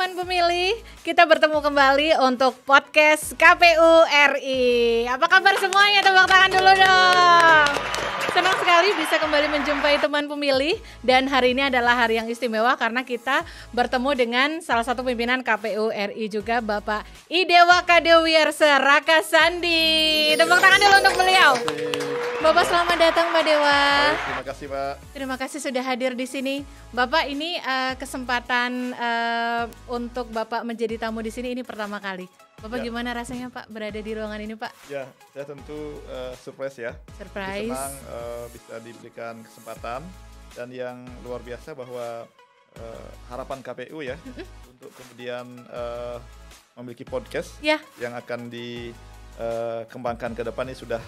teman pemilih, kita bertemu kembali untuk podcast KPU RI. Apa kabar semuanya? Tepuk tangan dulu dong. Senang sekali bisa kembali menjumpai teman pemilih, dan hari ini adalah hari yang istimewa karena kita bertemu dengan salah satu pimpinan KPU RI juga, Bapak Idewa Kadewiyarsa Raka Sandi. Tepuk tangan dulu untuk beliau. Bapak selamat datang Pak Dewa. Baik, terima kasih Pak. Terima kasih sudah hadir di sini. Bapak, ini kesempatan untuk Bapak menjadi tamu di sini ini pertama kali. Bapak gimana rasanya Pak berada di ruangan ini Pak? Ya, saya tentu surprise ya. Surprise. Senang bisa diberikan kesempatan, dan yang luar biasa bahwa harapan KPU ya untuk kemudian memiliki podcast yang akan kembangkan ke depan ini sudah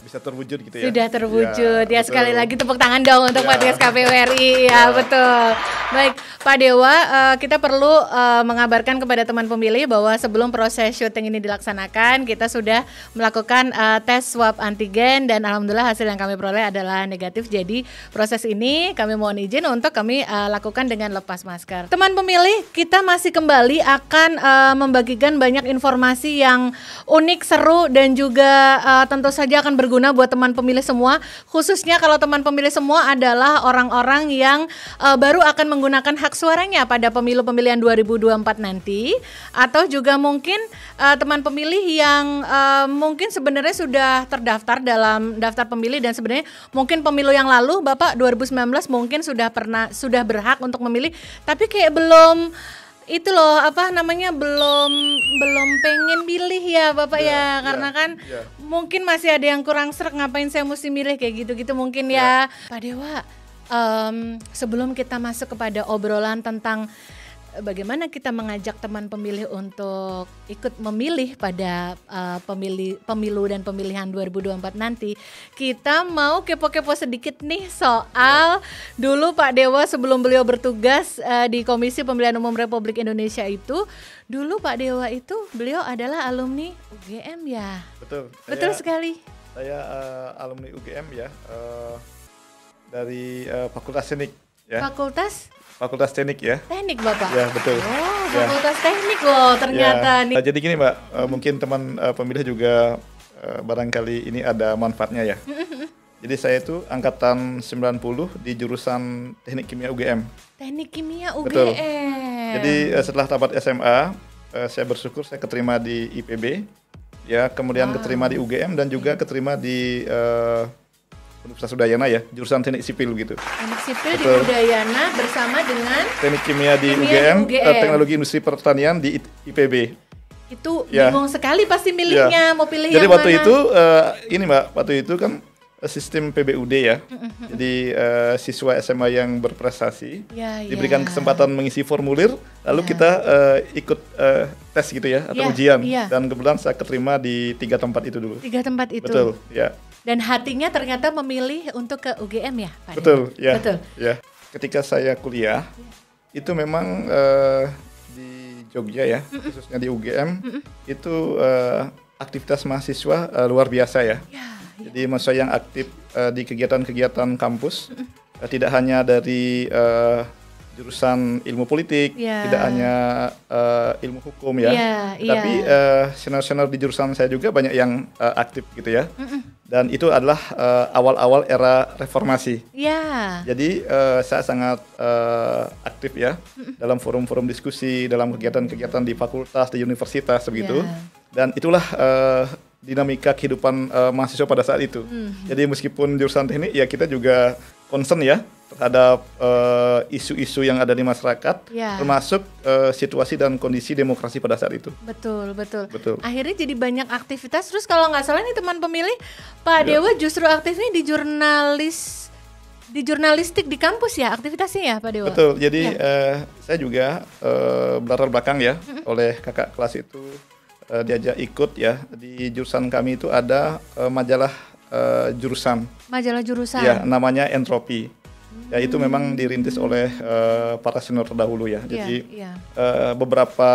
bisa terwujud gitu ya. Sudah terwujud ya, sekali betul. lagi tepuk tangan dong untuk podcast KPU RI ya, betul. Baik Pak Dewa, kita perlu mengabarkan kepada teman pemilih bahwa sebelum proses syuting ini dilaksanakan, kita sudah melakukan tes swab antigen dan alhamdulillah hasil yang kami peroleh adalah negatif. Jadi proses ini kami mohon izin untuk kami lakukan dengan lepas masker. Teman pemilih, kita masih kembali akan membagikan banyak informasi yang unik, seru, dan juga tentu saja akan berguna buat teman pemilih semua, khususnya kalau teman pemilih semua adalah orang-orang yang baru akan menggunakan hak suaranya pada pemilu pemilihan 2024 nanti, atau juga mungkin teman pemilih yang mungkin sebenarnya sudah terdaftar dalam daftar pemilih dan sebenarnya mungkin pemilu yang lalu Bapak 2019 mungkin sudah berhak untuk memilih, tapi kayak belum belum pengen pilih ya Bapak karena kan mungkin masih ada yang kurang srek, ngapain saya mesti milih kayak gitu-gitu mungkin ya. Pak Dewa, sebelum kita masuk kepada obrolan tentang bagaimana kita mengajak teman pemilih untuk ikut memilih pada pemilu dan pemilihan 2024 nanti, kita mau kepo-kepo sedikit nih soal dulu Pak Dewa sebelum beliau bertugas di Komisi Pemilihan Umum Republik Indonesia itu. Dulu Pak Dewa itu beliau adalah alumni UGM ya. Betul sekali. Saya alumni UGM ya, dari Fakultas Teknik ya. Fakultas Teknik ya. Teknik Bapak? Ya betul. Oh, Fakultas Teknik loh ternyata nih. Jadi gini Mbak, mungkin teman pemilih juga barangkali ini ada manfaatnya ya. Jadi saya itu angkatan 90 di jurusan Teknik Kimia UGM. Teknik Kimia UGM. Betul. Jadi setelah tamat SMA, saya bersyukur saya keterima di IPB. Ya, kemudian keterima di UGM dan juga keterima di Universitas Udayana ya, jurusan Teknik Sipil gitu. Teknik Sipil di Udayana bersama dengan Teknik Kimia di UGM, Teknologi Industri Pertanian di IPB. Itu bingung sekali pasti milihnya, mau pilih jadi yang waktu mana? Itu ini Mbak, waktu itu kan sistem PBUD ya. Jadi siswa SMA yang berprestasi diberikan kesempatan mengisi formulir, lalu kita ikut tes gitu ya atau ujian. Dan kebetulan saya keterima di 3 tempat itu dulu. 3 tempat itu. Betul, ya. Dan hatinya ternyata memilih untuk ke UGM ya, Pak? Betul, ya. Betul. Ya. Ketika saya kuliah, itu memang di Jogja ya, khususnya di UGM, itu aktivitas mahasiswa luar biasa ya. Jadi mahasiswa yang aktif di kegiatan-kegiatan kampus, tidak hanya dari jurusan ilmu politik, tidak hanya ilmu hukum ya, tapi senior-senior di jurusan saya juga banyak yang aktif gitu ya. Dan itu adalah awal-awal era reformasi. Jadi saya sangat aktif ya dalam forum-forum diskusi, dalam kegiatan-kegiatan di fakultas, di universitas begitu. Dan itulah dinamika kehidupan mahasiswa pada saat itu. Jadi meskipun jurusan teknik ya kita juga concern ya terhadap isu-isu yang ada di masyarakat, termasuk situasi dan kondisi demokrasi pada saat itu. Betul. Akhirnya jadi banyak aktivitas. Terus kalau nggak salah nih teman pemilih, Pak Dewa justru aktifnya di jurnalistik di kampus ya, aktivitasnya ya Pak Dewa? Betul. Jadi saya juga berlatar belakang ya oleh kakak kelas itu diajak ikut ya, di jurusan kami itu ada majalah jurusan. Majalah jurusan. Ya, namanya Entropi. Ya itu memang dirintis oleh para senior terdahulu ya. Jadi beberapa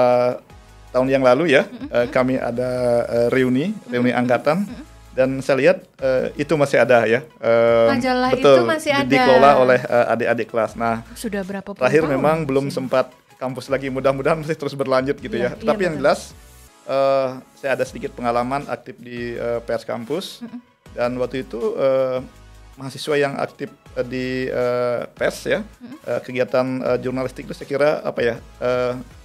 tahun yang lalu ya kami ada reuni angkatan. Dan saya lihat itu masih ada ya. Majalah betul, itu masih ada. Dikelola oleh adik-adik kelas. Nah, sudah berapa terakhir tahun memang belum sempat kampus lagi, mudah-mudahan masih terus berlanjut gitu ya. Tetapi yang jelas saya ada sedikit pengalaman aktif di pers kampus dan waktu itu mahasiswa yang aktif di pers ya, kegiatan jurnalistik itu saya kira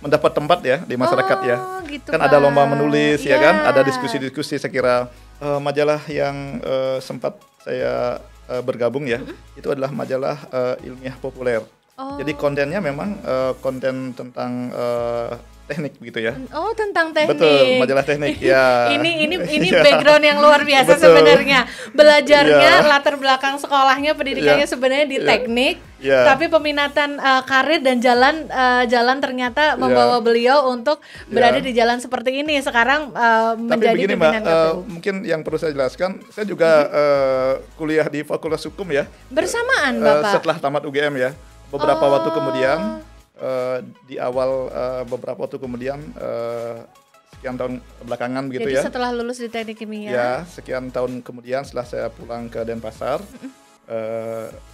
mendapat tempat ya di masyarakat ya. Gitu, kan ada lomba menulis ya kan, ada diskusi-diskusi. Saya kira majalah yang sempat saya bergabung ya, itu adalah majalah ilmiah populer. Jadi kontennya memang konten tentang teknik begitu ya. Tentang teknik. Betul, majalah teknik ya. ini background yang luar biasa sebenarnya. Belajarnya latar belakang sekolahnya, pendidikannya sebenarnya di teknik. Tapi peminatan karir dan jalan ternyata membawa beliau untuk berada di jalan seperti ini sekarang menjadi begini, pimpinan KPU. Mungkin yang perlu saya jelaskan, saya juga kuliah di Fakultas Hukum ya. Bersamaan Bapak. Setelah tamat UGM ya. Beberapa waktu kemudian di awal beberapa waktu kemudian sekian tahun belakangan begitu. Jadi ya. Setelah lulus di Teknik Kimia. Ya, sekian tahun kemudian setelah saya pulang ke Denpasar,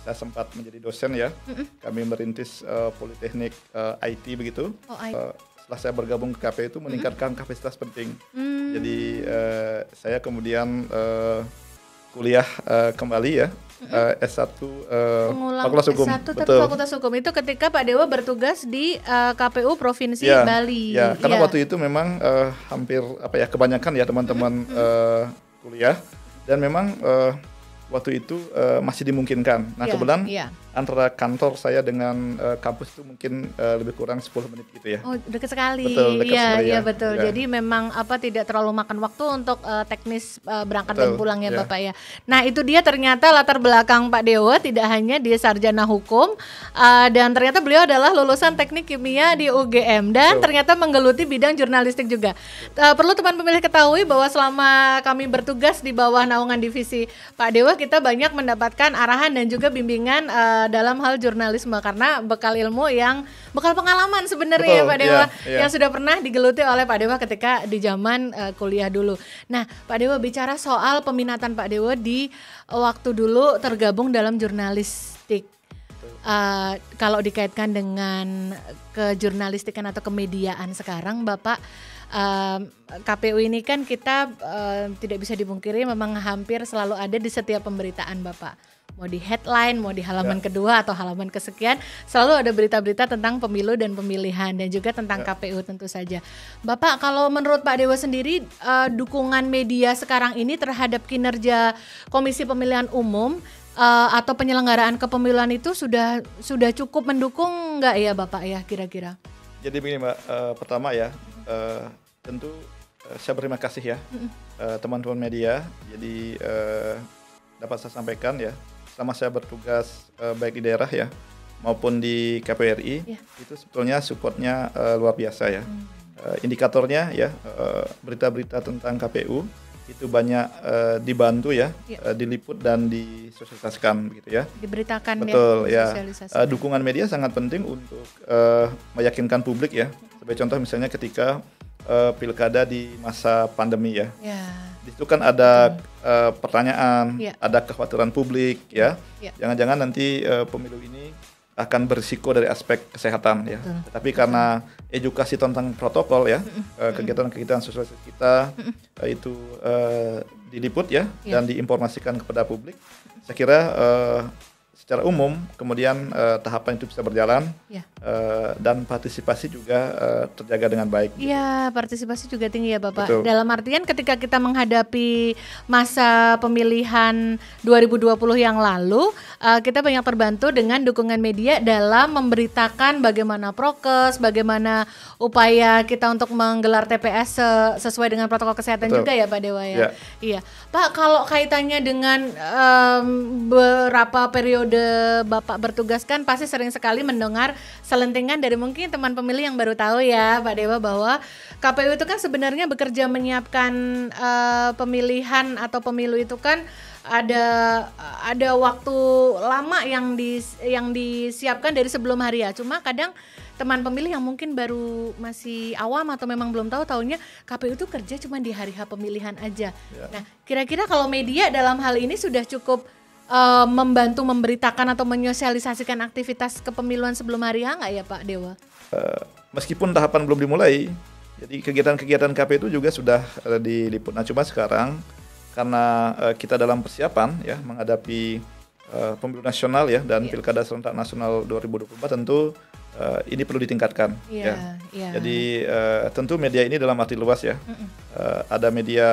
saya sempat menjadi dosen ya. Kami merintis Politeknik IT begitu. Setelah saya bergabung ke KPU itu meningkatkan kapasitas penting. Jadi saya kemudian kuliah kembali ya. S1 Fakultas Hukum. S1 tapi Fakultas Hukum itu ketika Pak Dewa bertugas di KPU Provinsi Bali. Ya, karena waktu itu memang hampir kebanyakan ya teman-teman kuliah dan memang waktu itu masih dimungkinkan. Nah, kebetulan antara kantor saya dengan kampus itu mungkin lebih kurang 10 menit gitu ya. Dekat sekali. Betul, dekat sekali ya. Betul. Ya. Jadi memang tidak terlalu makan waktu untuk teknis berangkat dan pulang ya Bapak ya. Nah, itu dia ternyata latar belakang Pak Dewa tidak hanya di sarjana hukum dan ternyata beliau adalah lulusan Teknik Kimia di UGM dan ternyata menggeluti bidang jurnalistik juga. Perlu teman pemilih ketahui bahwa selama kami bertugas di bawah naungan divisi Pak Dewa, kita banyak mendapatkan arahan dan juga bimbingan dalam hal jurnalisme karena bekal pengalaman sebenarnya ya Pak Dewa yang sudah pernah digeluti oleh Pak Dewa ketika di zaman kuliah dulu. Nah, Pak Dewa bicara soal peminatan Pak Dewa di waktu dulu tergabung dalam jurnalistik. Kalau dikaitkan dengan kejurnalistikan atau kemediaan sekarang, Bapak, KPU ini kan kita tidak bisa dipungkiri memang hampir selalu ada di setiap pemberitaan Bapak. Mau di headline, mau di halaman kedua atau halaman kesekian, selalu ada berita-berita tentang pemilu dan pemilihan dan juga tentang KPU tentu saja. Bapak, kalau menurut Pak Dewa sendiri, dukungan media sekarang ini terhadap kinerja Komisi Pemilihan Umum atau penyelenggaraan kepemiluan itu sudah cukup mendukung nggak ya Bapak ya kira-kira? Jadi begini Mbak, pertama ya tentu saya berterima kasih ya teman-teman media. Jadi dapat saya sampaikan ya, selama saya bertugas baik di daerah ya maupun di KPU RI itu sebetulnya supportnya luar biasa ya. Indikatornya ya berita-berita tentang KPU itu banyak dibantu ya, diliput dan disosialisasikan gitu ya. Diberitakan. Betul ya. Dukungan media sangat penting untuk meyakinkan publik ya. Sebagai contoh misalnya ketika pilkada di masa pandemi ya. Di situ kan ada pertanyaan, ada kekhawatiran publik ya. Jangan-jangan nanti pemilu ini akan berisiko dari aspek kesehatan ya. Tapi karena edukasi tentang protokol ya, kegiatan-kegiatan sosialisasi kita itu diliput ya dan diinformasikan kepada publik. Saya kira secara umum kemudian tahapan itu bisa berjalan dan partisipasi juga terjaga dengan baik. Iya, partisipasi juga tinggi ya Bapak. Betul. Dalam artian ketika kita menghadapi masa pemilihan 2020 yang lalu, kita banyak terbantu dengan dukungan media dalam memberitakan bagaimana prokes, bagaimana upaya kita untuk menggelar TPS sesuai dengan protokol kesehatan juga ya Pak Dewa ya. Iya. Pak, kalau kaitannya dengan beberapa periode Bapak bertugas kan pasti sering sekali mendengar selentingan dari mungkin teman pemilih yang baru tahu ya Pak Dewa bahwa KPU itu kan sebenarnya bekerja menyiapkan pemilihan atau pemilu itu kan ada waktu lama yang disiapkan dari sebelum hari ya. Cuma kadang teman pemilih yang mungkin baru masih awam atau memang belum tahunya KPU itu kerja cuma di hari H pemilihan aja. Nah, kira-kira kalau media dalam hal ini sudah cukup membantu memberitakan atau menyosialisasikan aktivitas kepemiluan sebelum hari H nggak ya Pak Dewa? Meskipun tahapan belum dimulai, jadi kegiatan-kegiatan KP itu juga sudah diliput. Nah, cuma sekarang karena kita dalam persiapan ya menghadapi pemilu nasional ya dan Pilkada serentak nasional 2024 tentu ini perlu ditingkatkan. Jadi tentu media ini dalam arti luas ya. Ada media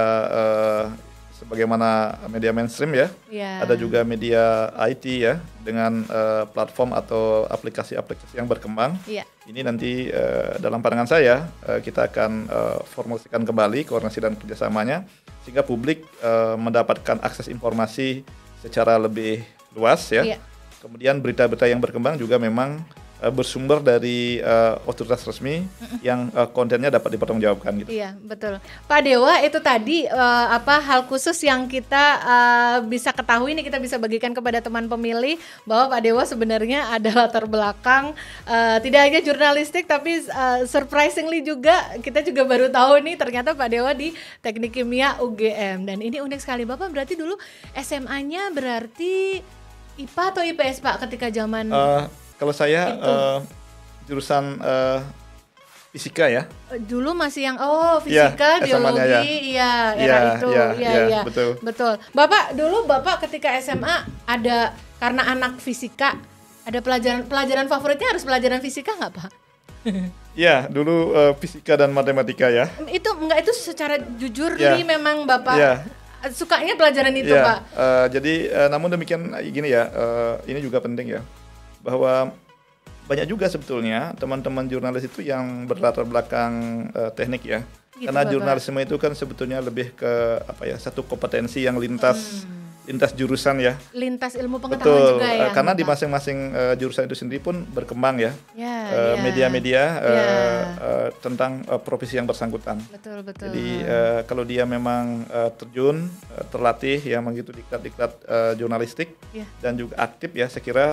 sebagaimana media mainstream ya. Ada juga media IT ya dengan platform atau aplikasi-aplikasi yang berkembang. Ini nanti dalam pandangan saya kita akan formulasikan kembali koordinasi dan kerjasamanya sehingga publik mendapatkan akses informasi secara lebih luas ya. Kemudian berita-berita yang berkembang juga memang bersumber dari otoritas resmi yang kontennya dapat dipertanggungjawabkan gitu. Iya, betul. Pak Dewa, itu tadi hal khusus yang kita bisa ketahui nih, kita bisa bagikan kepada teman pemilih bahwa Pak Dewa sebenarnya ada latar belakang tidak hanya jurnalistik tapi surprisingly juga kita juga baru tahu nih ternyata Pak Dewa di Teknik Kimia UGM dan ini unik sekali. Bapak berarti dulu SMA-nya berarti IPA atau IPS Pak ketika zaman kalau saya jurusan fisika ya. Dulu masih yang fisika, biologi, betul. Bapak dulu ketika SMA ada karena anak fisika ada pelajaran favoritnya harus pelajaran fisika nggak Pak? Ya, dulu fisika dan matematika ya. Itu secara jujur nih memang Bapak sukanya pelajaran itu Pak. Jadi namun demikian gini ya, ini juga penting ya. Bahwa banyak juga sebetulnya teman-teman jurnalis itu yang berlatar belakang teknik ya. Gitu, karena jurnalisme itu kan sebetulnya lebih ke satu kompetensi yang lintas jurusan ya. Lintas ilmu pengetahuan juga ya. Karena di masing-masing jurusan itu sendiri pun berkembang ya. Media-media tentang profesi yang bersangkutan. Betul. Jadi kalau dia memang terjun, terlatih ya begitu diklat-diklat jurnalistik dan juga aktif ya, saya kira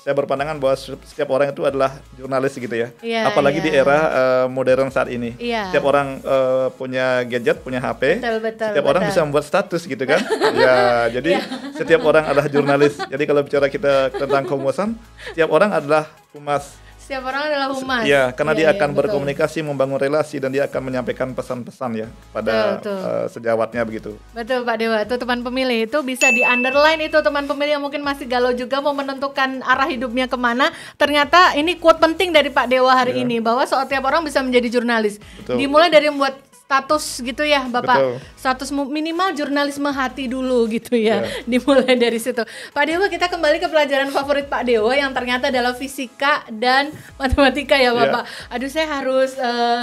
saya berpandangan bahwa setiap orang itu adalah jurnalis gitu ya. Apalagi di era modern saat ini. Setiap orang punya gadget, punya HP. Setiap orang bisa membuat status gitu kan. Jadi setiap orang adalah jurnalis. Jadi kalau bicara kita tentang kehumasan, setiap orang adalah humas. Setiap orang adalah humas. Ya, karena dia akan berkomunikasi, membangun relasi dan dia akan menyampaikan pesan-pesan ya pada sejawatnya begitu. Betul Pak Dewa, itu teman pemilih itu bisa di underline itu teman pemilih yang mungkin masih galau juga mau menentukan arah hidupnya kemana. Ternyata ini quote penting dari Pak Dewa hari ini bahwa setiap orang bisa menjadi jurnalis. Dimulai dari membuat status gitu ya Bapak. Status minimal jurnalisme hati dulu gitu ya. Dimulai dari situ. Pak Dewa, kita kembali ke pelajaran favorit Pak Dewa yang ternyata adalah fisika dan matematika ya Bapak. Aduh, saya harus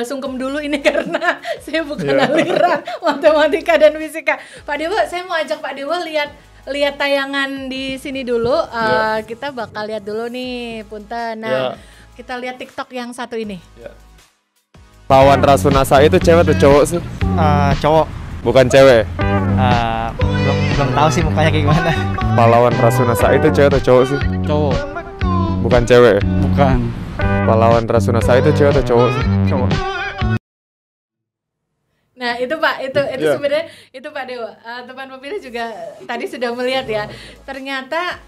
sungkem dulu ini karena saya bukan aliran matematika dan fisika. Pak Dewa, saya mau ajak Pak Dewa lihat tayangan di sini dulu. Kita bakal lihat dulu nih, punten. Nah, kita lihat TikTok yang satu ini. Lawan Rasunasa itu cewek atau cowok sih? Cowok. Bukan cewek? Belum tahu sih mukanya kayak gimana. Pahlawan Rasunasa itu cewek atau cowok sih? Cowok. Bukan cewek? Bukan. Pahlawan Rasunasa itu cewek atau cowok sih? Cowok. Nah itu Pak, itu sebenarnya itu Pak Dewa, teman pemilih juga tadi sudah melihat ya. Ternyata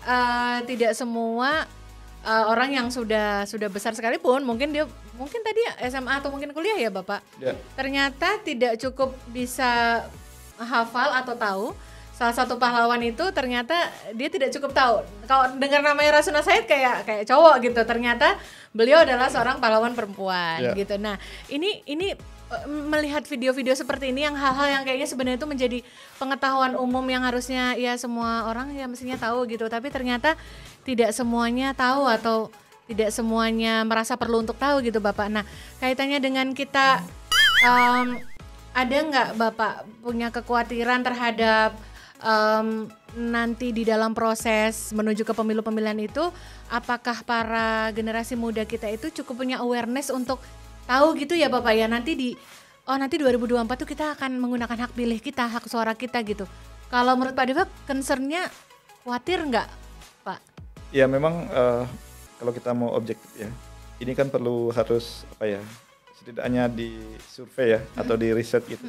tidak semua orang yang sudah besar sekalipun mungkin tadi SMA atau mungkin kuliah ya Bapak. Ternyata tidak cukup bisa hafal atau tahu. Salah satu pahlawan itu ternyata dia tidak cukup tahu. Kalau dengar namanya Rasuna Said kayak cowok gitu. Ternyata beliau adalah seorang pahlawan perempuan gitu. Nah, ini melihat video-video seperti ini yang hal-hal yang kayaknya sebenarnya itu menjadi pengetahuan umum yang harusnya ya semua orang ya mestinya tahu gitu. Tapi ternyata tidak semuanya tahu atau tidak semuanya merasa perlu untuk tahu gitu Bapak. Nah, kaitannya dengan kita ada nggak Bapak punya kekhawatiran terhadap nanti di dalam proses menuju ke pemilu-pemilihan itu, apakah para generasi muda kita itu cukup punya awareness untuk tahu gitu ya Bapak ya, nanti 2024 tuh kita akan menggunakan hak pilih kita, hak suara kita gitu. Kalau menurut Pak Dewa concernnya khawatir nggak Pak? Ya memang kalau kita mau objektif ya, ini kan harus setidaknya di survei ya atau di riset gitu,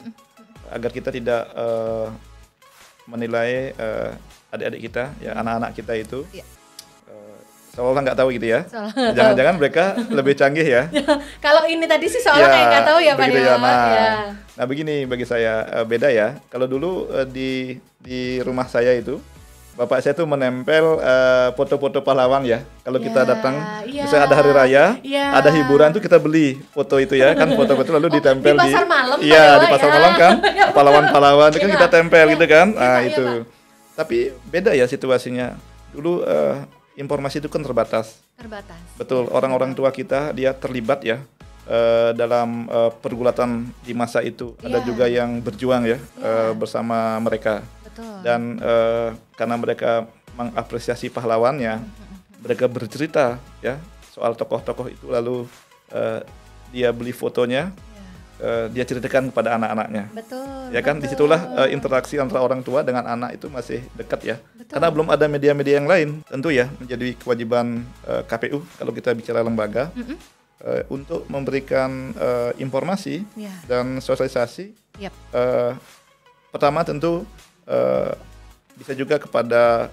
agar kita tidak menilai adik-adik kita, ya anak-anak kita itu. Iya. Seolah nggak tahu gitu ya. Seolah nggak Jangan-jangan mereka lebih canggih ya. Kalau ini tadi sih soalnya kayak nggak tahu ya Pak begitu Dewa. ya. Nah, Ya. nah begini bagi saya beda ya. Kalau dulu di rumah saya itu bapak saya tuh menempel foto-foto pahlawan ya. Kalau kita datang, misalnya ada hari raya, ada hiburan tuh kita beli foto itu ya, kan foto-foto lalu ditempel di pasar malam. Iya, di pasar malam kan. Ya, pahlawan-pahlawan itu kan kita tempel gitu kan. Nah, Iya, itu. Pak. Tapi beda ya situasinya. Dulu informasi itu kan terbatas. Terbatas. Betul, orang-orang tua kita dia terlibat ya dalam pergulatan di masa itu. Ada juga yang berjuang ya bersama mereka. Betul. Dan karena mereka mengapresiasi pahlawannya, mereka bercerita ya soal tokoh-tokoh itu, lalu dia beli fotonya, dia ceritakan kepada anak-anaknya. Betul. Ya kan, betul. disitulah interaksi antara orang tua dengan anak itu masih dekat ya. Betul. Karena belum ada media-media yang lain, tentu ya menjadi kewajiban KPU kalau kita bicara lembaga untuk memberikan informasi dan sosialisasi. Yap. Pertama tentu bisa juga kepada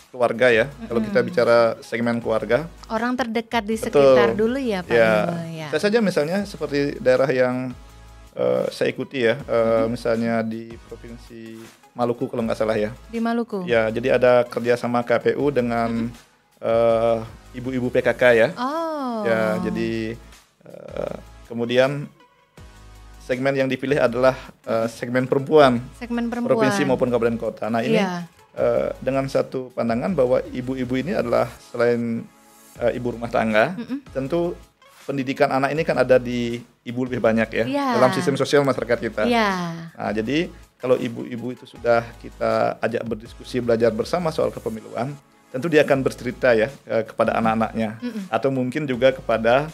keluarga ya. Kalau kita bicara segmen keluarga, orang terdekat di sekitar dulu ya Pak Dewa, ya. Saya saja misalnya seperti daerah yang saya ikuti ya, misalnya di Provinsi Maluku kalau nggak salah ya. Di Maluku. Ya, jadi ada kerjasama KPU dengan ibu-ibu PKK ya. Oh. Ya, jadi kemudian segmen yang dipilih adalah segmen perempuan. Segmen perempuan. Provinsi maupun kabupaten kota. Nah ini dengan satu pandangan bahwa ibu-ibu ini adalah selain ibu rumah tangga, tentu pendidikan anak ini kan ada di ibu lebih banyak ya dalam sistem sosial masyarakat kita. Nah, jadi kalau ibu-ibu itu sudah kita ajak berdiskusi, belajar bersama soal kepemiluan, tentu dia akan bercerita ya kepada anak-anaknya atau mungkin juga kepada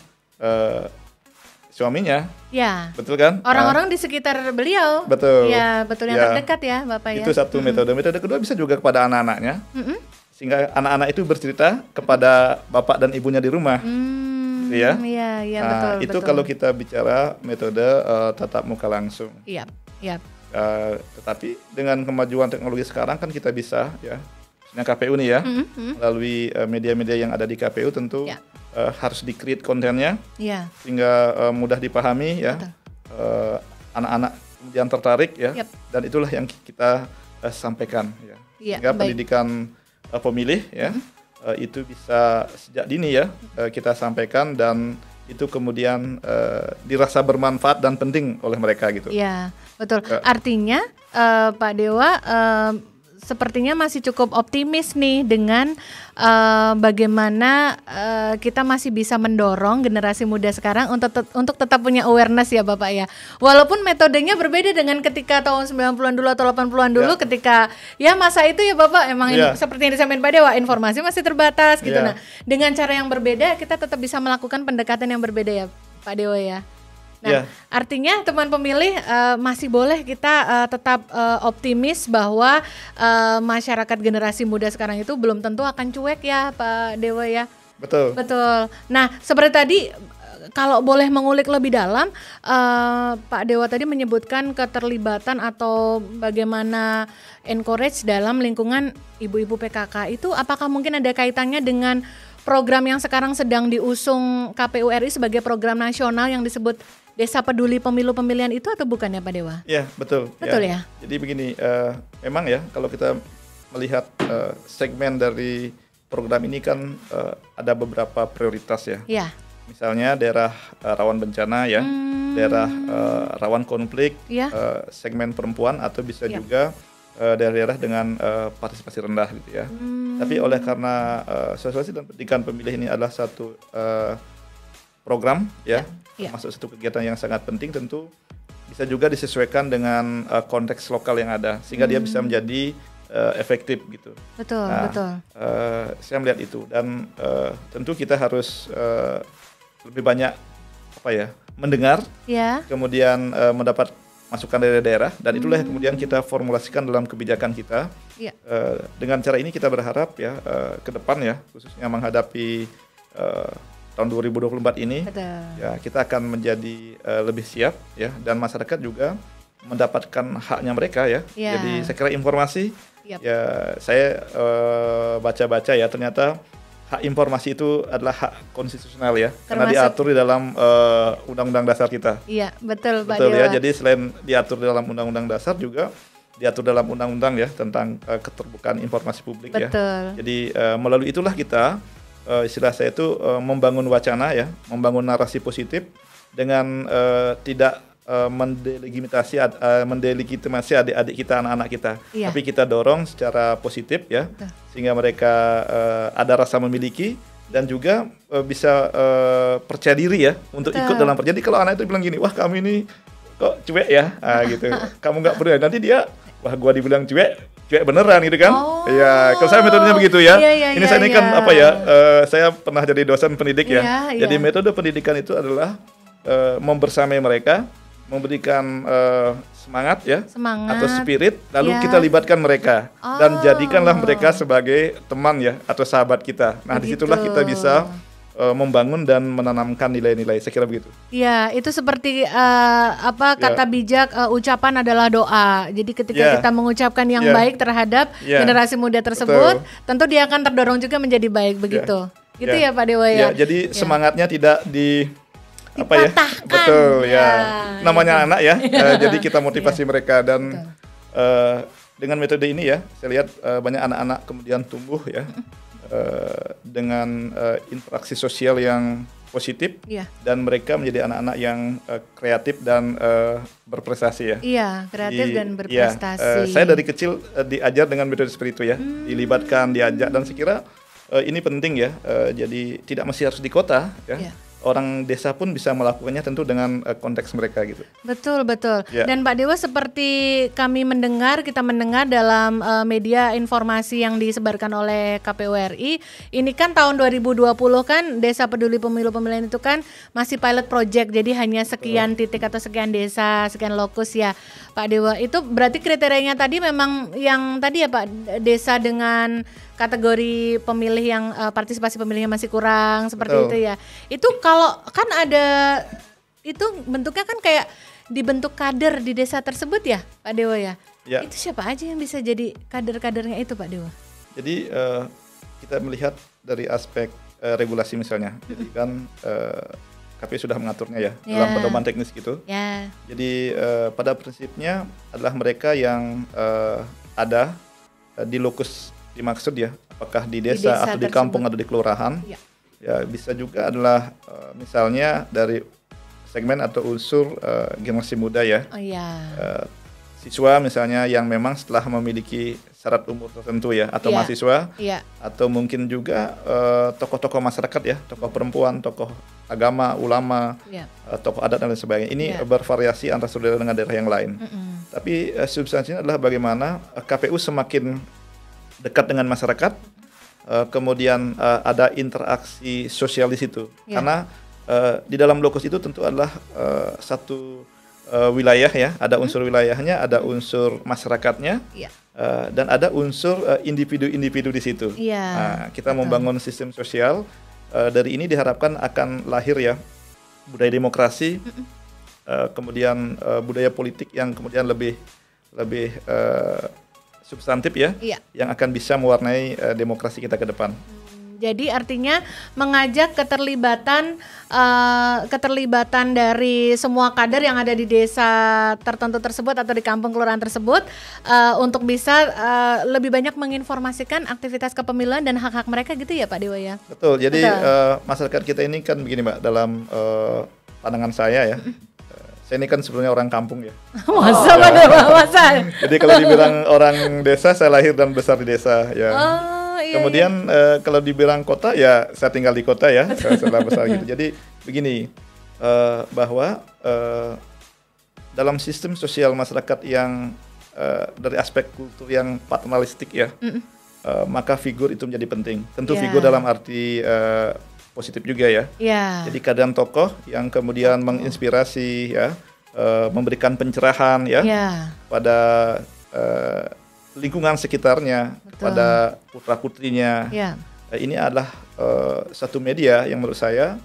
suaminya. Ya. Betul kan? Orang-orang di sekitar beliau. Betul. Ya, betul, yang terdekat ya, Bapak ya. Itu satu metode. Metode kedua bisa juga kepada anak-anaknya. Sehingga anak-anak itu bercerita kepada bapak dan ibunya di rumah. Gitu ya. Iya, iya, nah, betul. Itu kalau kita bicara metode tatap muka langsung. Iya, iya. Tetapi dengan kemajuan teknologi sekarang kan kita bisa ya. Misalnya KPU nih ya, melalui media-media yang ada di KPU tentu harus di-create kontennya sehingga mudah dipahami ya, anak-anak kemudian tertarik ya, dan itulah yang kita sampaikan ya, sehingga pendidikan pemilih ya itu bisa sejak dini ya kita sampaikan, dan itu kemudian dirasa bermanfaat dan penting oleh mereka gitu. Iya, betul. Artinya Pak Dewa sepertinya masih cukup optimis nih dengan bagaimana kita masih bisa mendorong generasi muda sekarang untuk tetap punya awareness ya Bapak ya. Walaupun metodenya berbeda dengan ketika tahun 90-an dulu atau 80-an dulu ketika ya masa itu ya Bapak emang seperti yang disampaikan Pak Dewa, informasi masih terbatas gitu. Nah, dengan cara yang berbeda kita tetap bisa melakukan pendekatan yang berbeda ya Pak Dewa ya. Nah, artinya teman pemilih masih boleh kita tetap optimis bahwa masyarakat generasi muda sekarang itu belum tentu akan cuek ya Pak Dewa ya. Betul. Betul. Nah, seperti tadi kalau boleh mengulik lebih dalam, Pak Dewa tadi menyebutkan keterlibatan atau bagaimana encourage dalam lingkungan ibu-ibu PKK itu, apakah mungkin ada kaitannya dengan program yang sekarang sedang diusung KPU RI sebagai program nasional yang disebut Desa Peduli Pemilu Pemilihan itu atau bukan ya Pak Dewa? Iya, betul. Betul ya. Jadi begini, memang ya kalau kita melihat segmen dari program ini kan ada beberapa prioritas ya. Iya. Misalnya daerah rawan bencana ya, daerah rawan konflik, segmen perempuan, atau bisa juga daerah-daerah dengan partisipasi rendah gitu ya. Tapi oleh karena sosialisasi dan pendidikan pemilih ini adalah satu program ya, masuk satu kegiatan yang sangat penting, tentu bisa juga disesuaikan dengan konteks lokal yang ada sehingga dia bisa menjadi efektif gitu. Betul, nah, betul. Saya melihat itu, dan tentu kita harus lebih banyak mendengar, kemudian mendapat masukan dari daerah, dan itulah yang kemudian kita formulasikan dalam kebijakan kita. Dengan cara ini kita berharap ya ke depan ya, khususnya menghadapi tahun 2024 ini, ya kita akan menjadi lebih siap ya, dan masyarakat juga mendapatkan haknya mereka ya. Ya. Jadi saya kira informasi Yap. ya saya baca-baca ya ternyata hak informasi itu adalah hak konstitusional ya, karena Termasuk- diatur di dalam Undang-Undang Dasar kita. Iya, betul Pak Betul Dewa. ya. Jadi selain diatur di dalam Undang-Undang Dasar juga diatur dalam Undang-Undang ya tentang keterbukaan informasi publik ya. Betul. Jadi melalui itulah kita istilah saya itu membangun wacana ya, membangun narasi positif dengan tidak mendelegitimasi adik-adik kita, anak-anak kita, Iya. tapi kita dorong secara positif ya, Betul. sehingga mereka ada rasa memiliki dan juga bisa percaya diri ya untuk Betul. ikut dalam. Jadi kalau anak itu bilang gini, wah kami ini kok cuek ya, gitu, kamu nggak perlu. Nanti dia, wah gua dibilang cuek beneran gitu kan? Oh. Iya, kalau saya metodenya begitu ya. Iya, Ini iya, saya ini kan iya. apa ya? Saya pernah jadi dosen pendidik ya. Iya, Jadi iya. metode pendidikan itu adalah membersamai mereka, memberikan semangat ya, Semangat. atau spirit, lalu Ya. kita libatkan mereka dan Oh. jadikanlah mereka sebagai teman ya atau sahabat kita. Nah, Begitu. disitulah kita bisa membangun dan menanamkan nilai-nilai. Saya kira begitu. Ya, itu seperti kata Ya. bijak, ucapan adalah doa. Jadi ketika Ya. kita mengucapkan yang Ya. baik terhadap Ya. generasi muda tersebut, Betul. tentu dia akan terdorong juga menjadi baik begitu. Gitu ya, Pak Dewa ya. Jadi Ya. semangatnya tidak Dipatahkan. Betul ya. Ya, Namanya gitu. anak ya. Jadi kita motivasi mereka dan dengan metode ini ya, saya lihat banyak anak-anak kemudian tumbuh ya dengan interaksi sosial yang positif Iya. dan mereka menjadi anak-anak yang kreatif dan berprestasi ya. Iya, kreatif Di- dan ya, berprestasi. saya dari kecil diajar dengan metode seperti itu ya, dilibatkan, diajak, dan saya kira ini penting ya. Jadi tidak mesti harus di kota ya. Ya. Orang desa pun bisa melakukannya tentu dengan konteks mereka gitu. Betul, betul. Ya. Dan Pak Dewa, seperti kita mendengar dalam media informasi yang disebarkan oleh KPU RI, ini kan tahun 2020 kan Desa Peduli Pemilu Pemilihan itu kan masih pilot project, jadi hanya sekian titik atau sekian desa, sekian lokus ya Pak Dewa. Itu berarti kriterianya tadi memang yang tadi ya Pak, desa dengan kategori pemilih yang partisipasi pemilihnya masih kurang seperti Betul. itu ya. Itu kalau kan ada itu bentuknya kan kayak dibentuk kader di desa tersebut ya Pak Dewa ya. Ya. Itu siapa aja yang bisa jadi kader-kadernya itu Pak Dewa? Jadi kita melihat dari aspek regulasi misalnya, jadi kan KPU sudah mengaturnya ya, dalam Ya. pedoman teknis gitu. Ya. Jadi pada prinsipnya adalah mereka yang ada di lokus dimaksud ya, apakah di desa, desa atau di tersebut. kampung atau di kelurahan. Ya. Ya bisa juga adalah misalnya dari segmen atau unsur generasi muda ya. Oh ya. Siswa misalnya yang memang setelah memiliki syarat umur tertentu ya, atau Iya. mahasiswa, Iya. atau mungkin juga tokoh-tokoh masyarakat ya, tokoh perempuan, tokoh agama, ulama, Iya. tokoh adat dan lain sebagainya. Ini Iya. bervariasi antara saudara dengan daerah yang lain. Tapi substansinya adalah bagaimana KPU semakin dekat dengan masyarakat, kemudian ada interaksi sosial di situ. Ya. Karena di dalam lokus itu tentu adalah satu wilayah ya, ada unsur wilayahnya, ada unsur masyarakatnya, Iya. dan ada unsur individu-individu di situ. Iya, Nah, kita betul. membangun sistem sosial, dari ini diharapkan akan lahir ya budaya demokrasi, kemudian budaya politik yang kemudian lebih substantif ya, Iya. yang akan bisa mewarnai demokrasi kita ke depan. Jadi artinya mengajak keterlibatan dari semua kader yang ada di desa tertentu tersebut atau di kampung kelurahan tersebut untuk bisa lebih banyak menginformasikan aktivitas kepemiluan dan hak-hak mereka gitu ya Pak Dewa ya. Betul. Jadi Betul. masyarakat kita ini kan begini Mbak, dalam pandangan saya ya. Saya ini kan sebenarnya orang kampung ya. Masa Pak Dewa, masa? Jadi kalau dibilang orang desa, saya lahir dan besar di desa ya. Oh, iya, Kemudian kalau dibilang kota ya saya tinggal di kota ya, setelah besar gitu. Jadi begini, bahwa dalam sistem sosial masyarakat yang dari aspek kultur yang paternalistik ya, maka figur itu menjadi penting. Tentu Ya. figur dalam arti positif juga ya. iya. Jadi keadaan tokoh yang kemudian menginspirasi ya, memberikan pencerahan ya, Iya. pada lingkungan sekitarnya, Betul. pada putra-putrinya. Iya. Ini adalah satu media yang menurut saya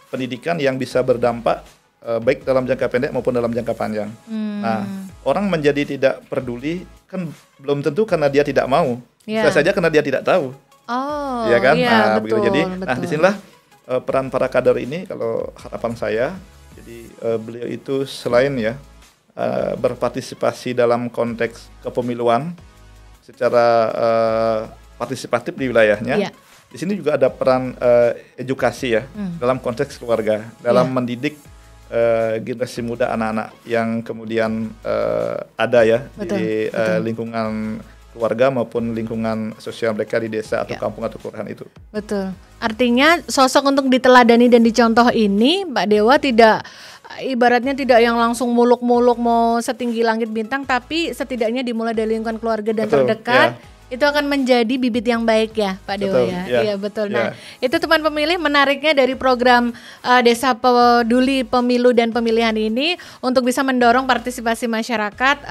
pendidikan yang bisa berdampak baik dalam jangka pendek maupun dalam jangka panjang. Nah, orang menjadi tidak peduli kan belum tentu karena dia tidak mau, bisa saja karena dia tidak tahu. Oh, ya kan? Iya, Nah, betul, begitu. Jadi, betul. nah disinilah peran para kader ini kalau harapan saya. Jadi beliau itu selain ya berpartisipasi dalam konteks kepemiluan secara partisipatif di wilayahnya. Iya. Di sini juga ada peran edukasi ya dalam konteks keluarga, dalam mendidik generasi muda anak-anak yang kemudian ada ya di lingkungan keluarga maupun lingkungan sosial mereka di desa atau kampung atau kelurahan itu. Betul. Artinya sosok untuk diteladani dan dicontoh ini, Pak Dewa tidak ibaratnya tidak yang langsung muluk-muluk mau setinggi langit bintang, tapi setidaknya dimulai dari lingkungan keluarga dan terdekat. Itu akan menjadi bibit yang baik ya Pak Dewa ya. Iya betul. Nah itu teman pemilih menariknya dari program Desa Peduli Pemilu dan Pemilihan ini untuk bisa mendorong partisipasi masyarakat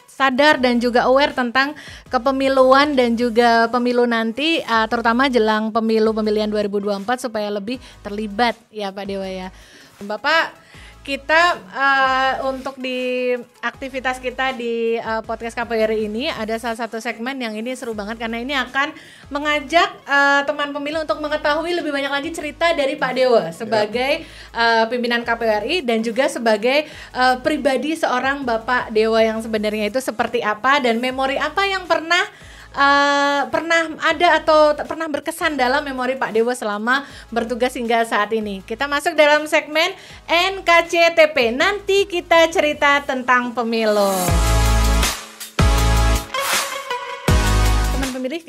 sadar dan juga aware tentang kepemiluan dan juga pemilu nanti terutama jelang pemilu pemilihan 2024 supaya lebih terlibat ya Pak Dewa ya. Bapak, kita untuk di aktivitas kita di podcast KPRI ini ada salah satu segmen yang ini seru banget karena ini akan mengajak teman pemilu untuk mengetahui lebih banyak lagi cerita dari Pak Dewa sebagai pimpinan KPRI dan juga sebagai pribadi seorang Bapak Dewa yang sebenarnya itu seperti apa dan memori apa yang pernah ada atau pernah berkesan dalam memori Pak Dewa selama bertugas hingga saat ini. Kita masuk dalam segmen NKCTP. Nanti kita cerita tentang pemilu. Teman pemilih,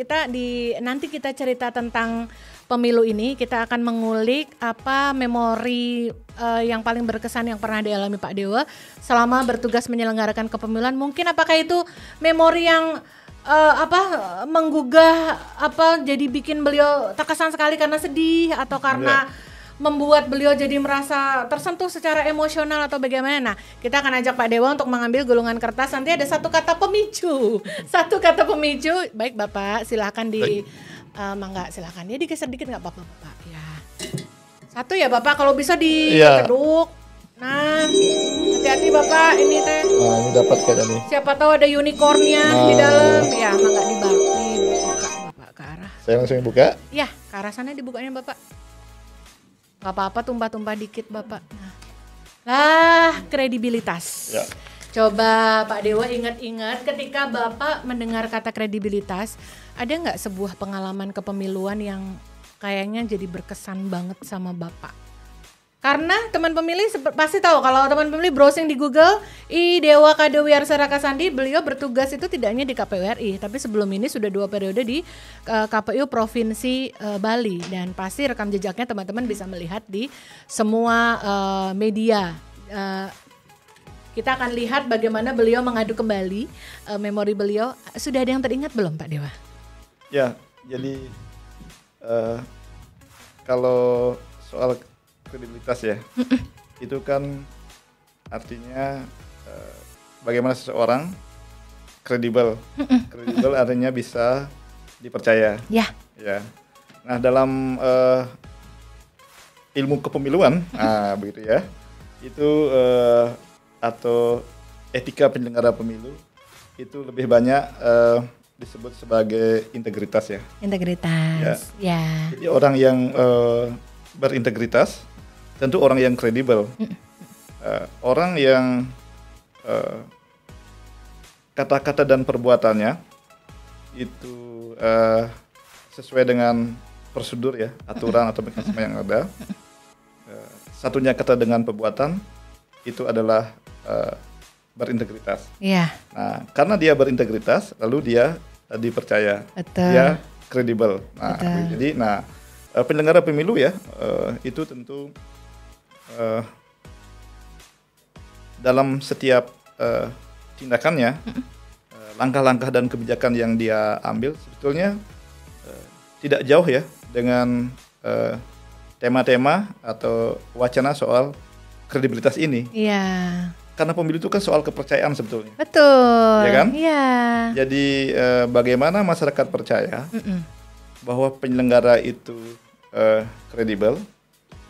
nanti kita cerita tentang pemilu ini, kita akan mengulik apa memori yang paling berkesan yang pernah dialami Pak Dewa selama bertugas menyelenggarakan kepemiluan. Mungkin apakah itu memori yang menggugah jadi bikin beliau terkesan sekali karena sedih atau karena membuat beliau jadi merasa tersentuh secara emosional atau bagaimana. Nah, kita akan ajak Pak Dewa untuk mengambil gulungan kertas. Nanti ada satu kata pemicu. Baik Bapak, silakan mangga silakan. Ya digeser dikit nggak apa-apa Bapak. Ya. Satu ya Bapak, kalau bisa dikeduk. Nah, hati-hati Bapak, ini teh. Nah, ini dapat kayaknya nih. Siapa tahu ada unicornnya di dalam. Ya, nggak dibuka Bapak ke arah. Saya langsung buka. Ya, ke arah sana dibukanya Bapak. Gak apa-apa, tumpah-tumpah dikit Bapak. Nah, kredibilitas. Ya. Coba Pak Dewa ingat-ingat ketika Bapak mendengar kata kredibilitas, ada nggak sebuah pengalaman kepemiluan yang kayaknya jadi berkesan banget sama Bapak? Karena teman pemilih pasti tahu kalau teman pemilih browsing di Google, Dewa Kadewiarsa Rakasandi, beliau bertugas itu tidak hanya di KPU RI, tapi sebelum ini sudah 2 periode di KPU Provinsi Bali dan pasti rekam jejaknya teman-teman bisa melihat di semua media. Kita akan lihat bagaimana beliau mengadu kembali memori beliau. Sudah ada yang teringat belum Pak Dewa? Ya, jadi kalau soal kredibilitas ya, itu kan artinya bagaimana seseorang kredibel. Kredibel artinya bisa dipercaya. Ya. Nah dalam ilmu kepemiluan, begitu ya, itu atau etika penyelenggara pemilu itu lebih banyak disebut sebagai integritas ya. Integritas. Ya. Jadi orang yang berintegritas tentu orang yang kredibel, orang yang kata-kata dan perbuatannya itu sesuai dengan prosedur ya, aturan atau mekanisme yang ada. Satunya kata dengan perbuatan itu adalah berintegritas. Iya. Nah, karena dia berintegritas, lalu dia dipercaya, dia kredibel. Nah, jadi, penyelenggara pemilu ya itu tentu dalam setiap tindakannya, langkah-langkah dan kebijakan yang dia ambil sebetulnya tidak jauh ya dengan tema-tema atau wacana soal kredibilitas ini. Iya. Karena pemilu itu kan soal kepercayaan sebetulnya. Betul. Ya kan? Iya. Jadi bagaimana masyarakat percaya bahwa penyelenggara itu kredibel,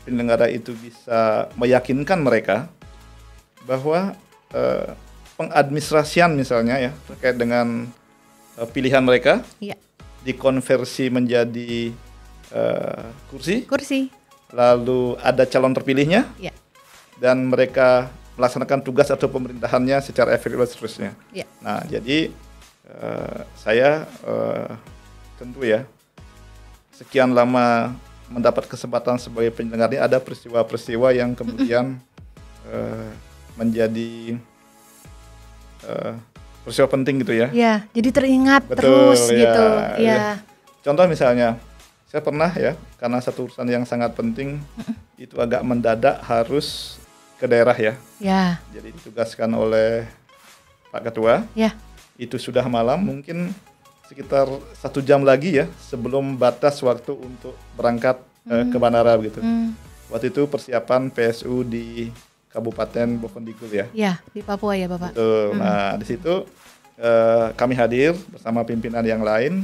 penyelenggara itu bisa meyakinkan mereka bahwa pengadministrasian misalnya ya terkait dengan pilihan mereka Iya. dikonversi menjadi kursi, lalu ada calon terpilihnya, Iya. dan mereka melaksanakan tugas atau pemerintahannya secara efektif dan seterusnya. Iya. Nah, jadi saya tentu ya sekian lama mendapat kesempatan sebagai penyelenggara ini, ada peristiwa-peristiwa yang kemudian menjadi peristiwa penting gitu ya. Iya, jadi teringat Betul, terus ya, gitu. ya. Iya. Contoh misalnya, saya pernah ya, karena satu urusan yang sangat penting, itu agak mendadak harus ke daerah ya. Ya. Jadi ditugaskan oleh Pak Ketua. Ya. Itu sudah malam, mungkin sekitar 1 jam lagi ya, sebelum batas waktu untuk berangkat ke bandara begitu. Waktu itu persiapan PSU di Kabupaten Bovendigul ya. Ya, di Papua ya Bapak. Betul. Nah, di situ kami hadir bersama pimpinan yang lain,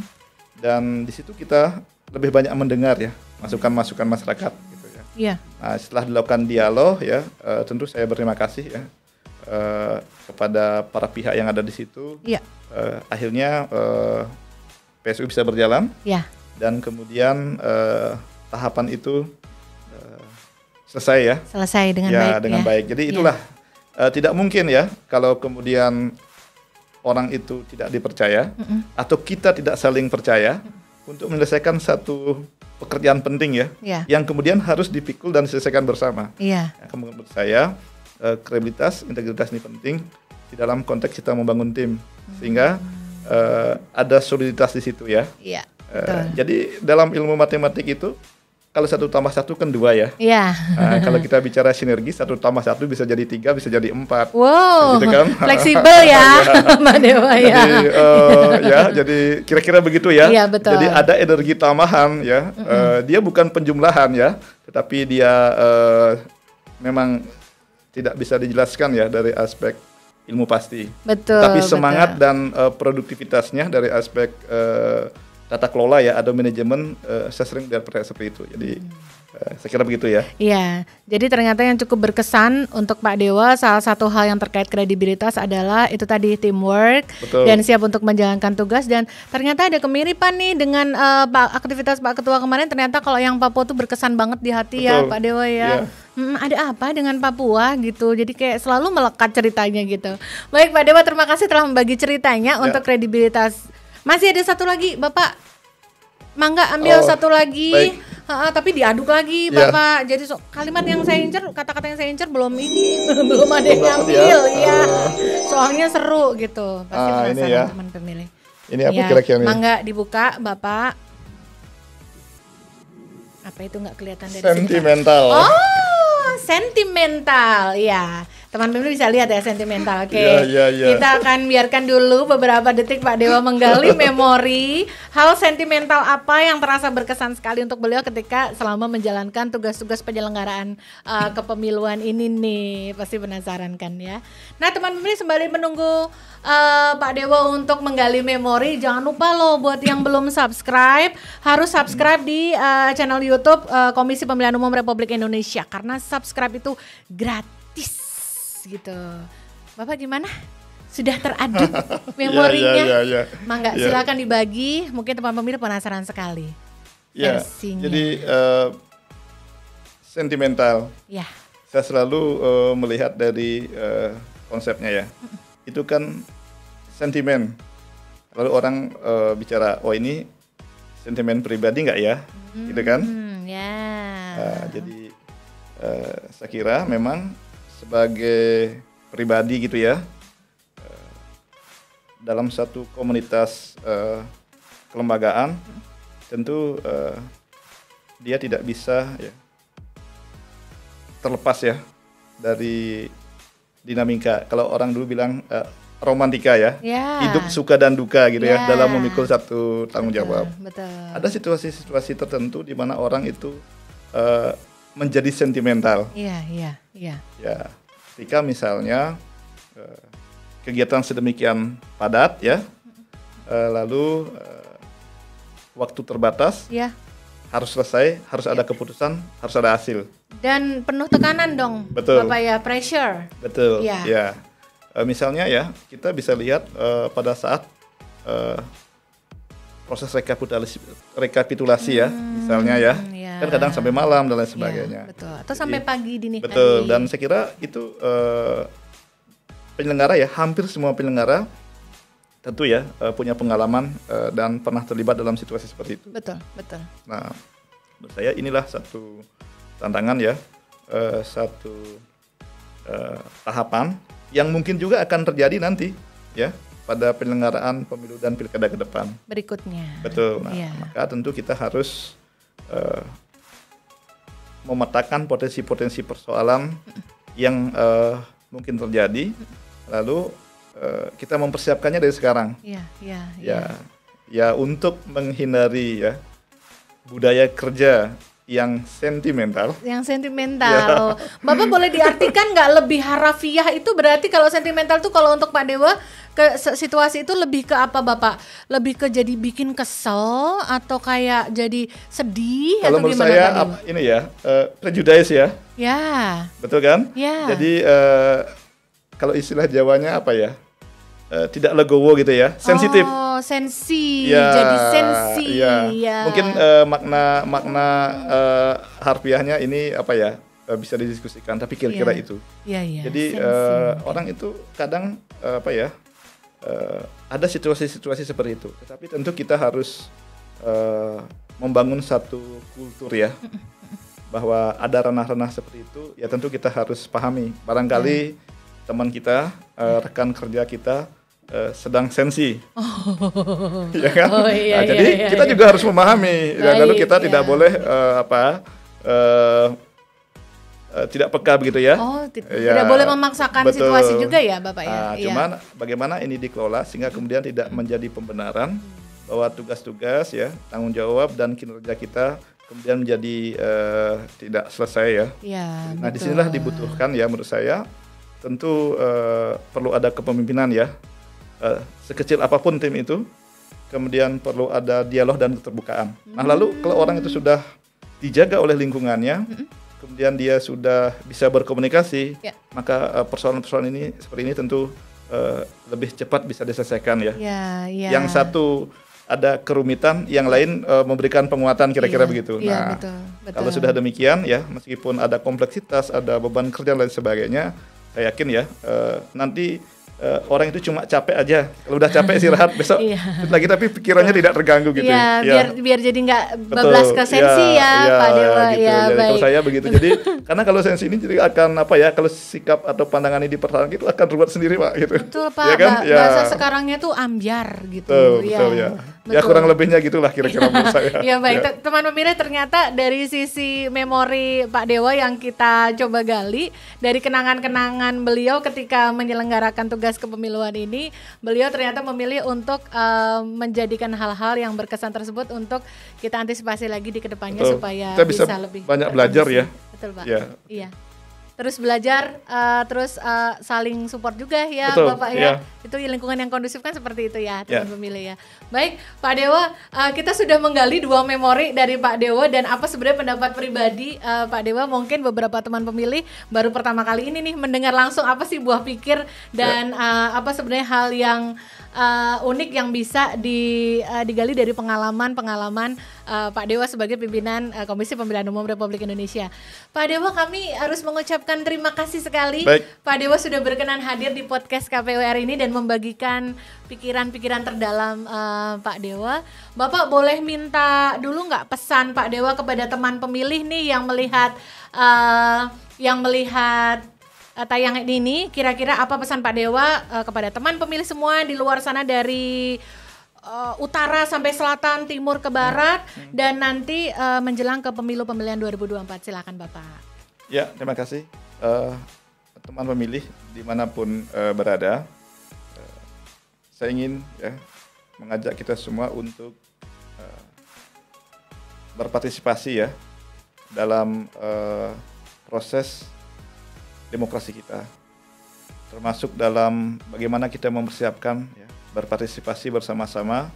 dan di situ kita lebih banyak mendengar ya masukan-masukan masyarakat gitu ya. Iya. Nah, setelah dilakukan dialog ya, tentu saya berterima kasih ya kepada para pihak yang ada di situ. Iya. Akhirnya PSU bisa berjalan, Ya. dan kemudian tahapan itu selesai ya. Selesai dengan Ya, baik dengan ya. baik. Jadi itulah tidak mungkin ya kalau kemudian orang itu tidak dipercaya atau kita tidak saling percaya untuk menyelesaikan satu pekerjaan penting ya, Ya. yang kemudian harus dipikul dan diselesaikan bersama. Iya. Ya, menurut saya kredibilitas, integritas ini penting di dalam konteks kita membangun tim, sehingga ada soliditas di situ ya. Iya. Betul. Jadi dalam ilmu matematik itu kalau 1 tambah 1 kan 2 ya. Iya. Nah, kalau kita bicara sinergi, 1 tambah 1 bisa jadi 3, bisa jadi 4. Wow. Gitu kan? Fleksibel ya, Mbak Dewa ya. Jadi, jadi kira-kira begitu ya. Iya, betul. Jadi ada energi tambahan ya. Dia bukan penjumlahan ya, tetapi dia memang tidak bisa dijelaskan ya dari aspek ilmu pasti. Betul. Tapi semangat betul. dan produktivitasnya dari aspek tata kelola ya, atau manajemen, saya sering lihat seperti itu. Jadi saya kira begitu ya. Iya, jadi ternyata yang cukup berkesan untuk Pak Dewa, salah satu hal yang terkait kredibilitas adalah itu tadi teamwork. Betul. Dan siap untuk menjalankan tugas, dan ternyata ada kemiripan nih dengan aktivitas Pak Ketua kemarin. Ternyata kalau yang Papua tuh berkesan banget di hati. Betul. Ya Pak Dewa ya. Iya. Ada apa dengan Papua gitu, jadi kayak selalu melekat ceritanya gitu. Baik Pak Dewa, terima kasih telah membagi ceritanya untuk kredibilitas. Masih ada satu lagi Bapak, mangga ambil satu lagi. Tapi diaduk lagi Bapak. Jadi kalimat yang saya incer, kata-kata yang saya incer belum ini belum ada yang ngambil ya. Soalnya seru gitu. Pasti penasaran ini ya. teman pemilih. Ini apa kira-kira nih? Mangga dibuka Bapak. Apa itu nggak kelihatan dari sini? Sentimental. Oh, sentimental, ya. Teman pemilih bisa lihat ya, sentimental. Oke. Iya. Kita akan biarkan dulu beberapa detik Pak Dewa menggali memori hal sentimental apa yang terasa berkesan sekali untuk beliau ketika selama menjalankan tugas-tugas penyelenggaraan kepemiluan ini nih. Pasti penasaran kan ya. Nah, teman pemilih sembari menunggu Pak Dewa untuk menggali memori, jangan lupa loh buat yang belum subscribe, harus subscribe di channel YouTube Komisi Pemilihan Umum Republik Indonesia, karena subscribe itu gratis gitu. Bapak gimana? Sudah teraduk memorinya? Ya. Mangga silakan dibagi, mungkin teman pemilih penasaran sekali. Ya, versinya. jadi sentimental. Ya. Saya selalu melihat dari konsepnya ya. Itu kan sentimen. Lalu orang bicara, oh ini sentimen pribadi nggak ya? Gitu kan? Ya. Jadi saya kira memang sebagai pribadi gitu ya, dalam satu komunitas kelembagaan, tentu dia tidak bisa ya, terlepas ya dari dinamika. Kalau orang dulu bilang romantika ya, hidup suka dan duka gitu ya, dalam memikul satu tanggung jawab. Betul. Ada situasi-situasi tertentu di mana orang itu menjadi sentimental. Iya. Ya, ketika misalnya kegiatan sedemikian padat ya, lalu waktu terbatas, Ya. harus selesai, harus ada keputusan, harus ada hasil. Dan penuh tekanan dong, Betul. Bapak ya, pressure. Betul. Ya. Ya. Misalnya ya, kita bisa lihat pada saat proses rekapitulasi ya, misalnya ya, ya. kan kadang sampai malam dan lain sebagainya. Ya, betul. Atau sampai pagi dini hari. Betul. Dan saya kira itu penyelenggara ya, hampir semua penyelenggara tentu ya punya pengalaman dan pernah terlibat dalam situasi seperti itu. Betul, betul. Nah, menurut saya inilah satu tantangan ya, satu tahapan yang mungkin juga akan terjadi nanti ya pada penyelenggaraan pemilu dan pilkada ke depan Berikutnya. betul. Nah, Iya. maka tentu kita harus memetakan potensi-potensi persoalan yang mungkin terjadi, lalu kita mempersiapkannya dari sekarang. Ya untuk menghindari ya budaya kerja yang sentimental. Yang sentimental. Bapak boleh diartikan nggak lebih harafiah itu berarti kalau sentimental tuh kalau untuk Pak Dewa ke situasi itu lebih ke apa Bapak? Lebih ke jadi bikin kesel atau kayak jadi sedih Kalau atau menurut gimana saya Pak Dewa? ini ya prejudice ya. Ya. Betul kan? Ya. Jadi kalau istilah Jawanya apa ya? Tidak legowo gitu ya, sensitif. Oh, sensi. Ya, Jadi sensi. ya. Ya. Mungkin makna harfiahnya ini apa ya? Bisa didiskusikan, tapi kira-kira Iya. itu. Iya, iya. Jadi sensi. orang itu kadang apa ya? Ada situasi-situasi seperti itu. Tetapi tentu kita harus membangun satu kultur ya. Bahwa ada ranah-ranah seperti itu, ya tentu kita harus pahami. Barangkali teman kita, rekan kerja kita sedang sensi, ya kan? Oh, iya, Nah, jadi iya, kita iya. juga harus memahami, dan lalu kita tidak boleh tidak peka begitu ya. Oh, Ya, tidak boleh memaksakan betul. situasi juga ya, Bapak ya. Nah, Iya. cuman bagaimana ini dikelola sehingga kemudian tidak menjadi pembenaran bahwa tugas-tugas ya, tanggung jawab dan kinerja kita kemudian menjadi tidak selesai ya. Iya, Nah, betul. disinilah dibutuhkan ya menurut saya tentu perlu ada kepemimpinan ya, sekecil apapun tim itu, kemudian perlu ada dialog dan keterbukaan. Nah, lalu kalau orang itu sudah dijaga oleh lingkungannya, kemudian dia sudah bisa berkomunikasi, Ya. maka persoalan-persoalan ini seperti ini tentu lebih cepat bisa diselesaikan ya. Ya, ya. Yang satu ada kerumitan, yang lain memberikan penguatan kira-kira Iya, begitu. iya, Nah, betul, betul. kalau sudah demikian ya, meskipun ada kompleksitas, ada beban kerja dan lain sebagainya, saya yakin ya nanti orang itu cuma capek aja. Kalau udah capek istirahat besok Iya. lagi, tapi pikirannya tidak terganggu gitu. Iya, Ya. biar jadi nggak Betul. bablas ke sensi ya, Pak Dewa. Gitu. Ya, Jadi baik. kalau saya begitu. Jadi karena kalau sensi ini jadi akan apa ya? Kalau sikap atau pandangan ini dipertahankan itu akan ruwet sendiri, Pak. Gitu. Betul, Pak. Ya kan? Ya. Bahasa sekarangnya tuh ambyar gitu. Betul ya. Ya betul. kurang lebihnya gitulah kira-kira menurut saya. Ya baik, Ya. teman pemilih, ternyata dari sisi memori Pak Dewa yang kita coba gali, dari kenangan-kenangan beliau ketika menyelenggarakan tugas kepemiluan ini, beliau ternyata memilih untuk menjadikan hal-hal yang berkesan tersebut untuk kita antisipasi lagi di kedepannya. Betul. Supaya Kita bisa lebih banyak belajar ya. Betul, Pak. Ya. Iya. Terus belajar, terus saling support juga ya, Betul, Bapak ya. iya. Itu lingkungan yang kondusif kan seperti itu ya, Ya. teman pemilih ya. Baik, Pak Dewa, kita sudah menggali 2 memori dari Pak Dewa dan apa sebenarnya pendapat pribadi Pak Dewa. Mungkin beberapa teman pemilih baru pertama kali ini nih mendengar langsung apa sih buah pikir dan apa sebenarnya hal yang unik yang bisa digali dari pengalaman Pak Dewa sebagai pimpinan Komisi Pemilihan Umum Republik Indonesia. Pak Dewa, kami harus mengucapkan terima kasih sekali. Baik. Pak Dewa sudah berkenan hadir di podcast KPU RI ini dan membagikan pikiran-pikiran terdalam Pak Dewa. Bapak boleh minta dulu nggak pesan Pak Dewa kepada teman pemilih nih yang melihat tayangan ini, kira-kira apa pesan Pak Dewa kepada teman pemilih semua di luar sana dari utara sampai selatan, timur ke barat, dan nanti menjelang ke pemilihan 2024. Silakan Bapak. Ya, terima kasih teman pemilih dimanapun berada. Saya ingin ya mengajak kita semua untuk berpartisipasi ya dalam proses demokrasi kita, termasuk dalam bagaimana kita mempersiapkan ya, berpartisipasi bersama-sama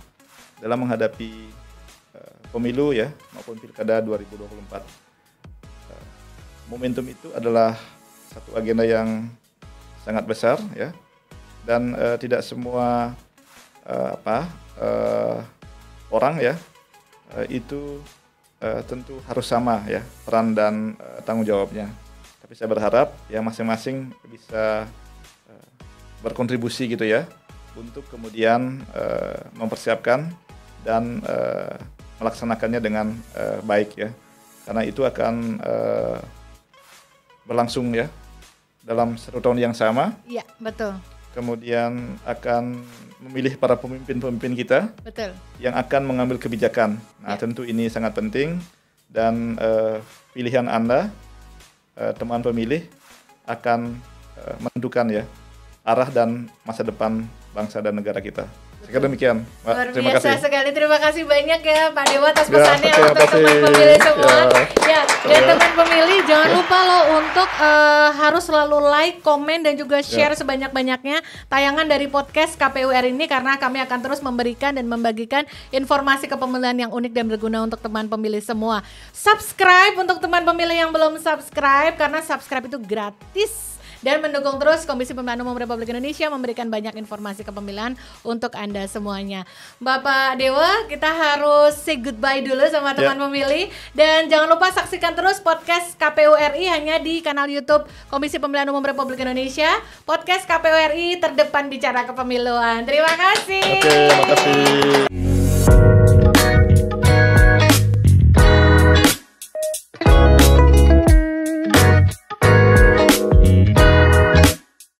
dalam menghadapi pemilu ya maupun pilkada 2024. momentum itu adalah satu agenda yang sangat besar ya, dan tidak semua orang ya itu tentu harus sama ya peran dan tanggung jawabnya. Tapi saya berharap ya masing-masing bisa berkontribusi gitu ya untuk kemudian mempersiapkan dan melaksanakannya dengan baik ya, karena itu akan berlangsung ya dalam 1 tahun yang sama. Iya, betul. Kemudian akan memilih para pemimpin-pemimpin kita, betul, yang akan mengambil kebijakan. Nah, tentu ini sangat penting, dan pilihan Anda, teman pemilih, akan menentukan ya arah dan masa depan bangsa dan negara kita. Saya demikian, Mbak. Luar Terima biasa kasih. sekali. Terima kasih banyak ya Pak Dewa atas Ya, pesannya terima untuk kasih. teman pemilih semua. Ya, dan Ya. teman pemilih jangan lupa loh untuk harus selalu like, komen dan juga share sebanyak-banyaknya tayangan dari podcast KPU RI ini, karena kami akan terus memberikan dan membagikan informasi kepemilihan yang unik dan berguna untuk teman pemilih semua. Subscribe untuk teman pemilih yang belum subscribe, karena subscribe itu gratis. Dan mendukung terus Komisi Pemilihan Umum Republik Indonesia memberikan banyak informasi kepemilihan untuk Anda semuanya. Bapak Dewa, kita harus say goodbye dulu sama teman pemilih. Dan jangan lupa saksikan terus podcast KPU RI hanya di kanal YouTube Komisi Pemilihan Umum Republik Indonesia. Podcast KPU RI terdepan bicara kepemiluan. Terima kasih. Oke, terima kasih.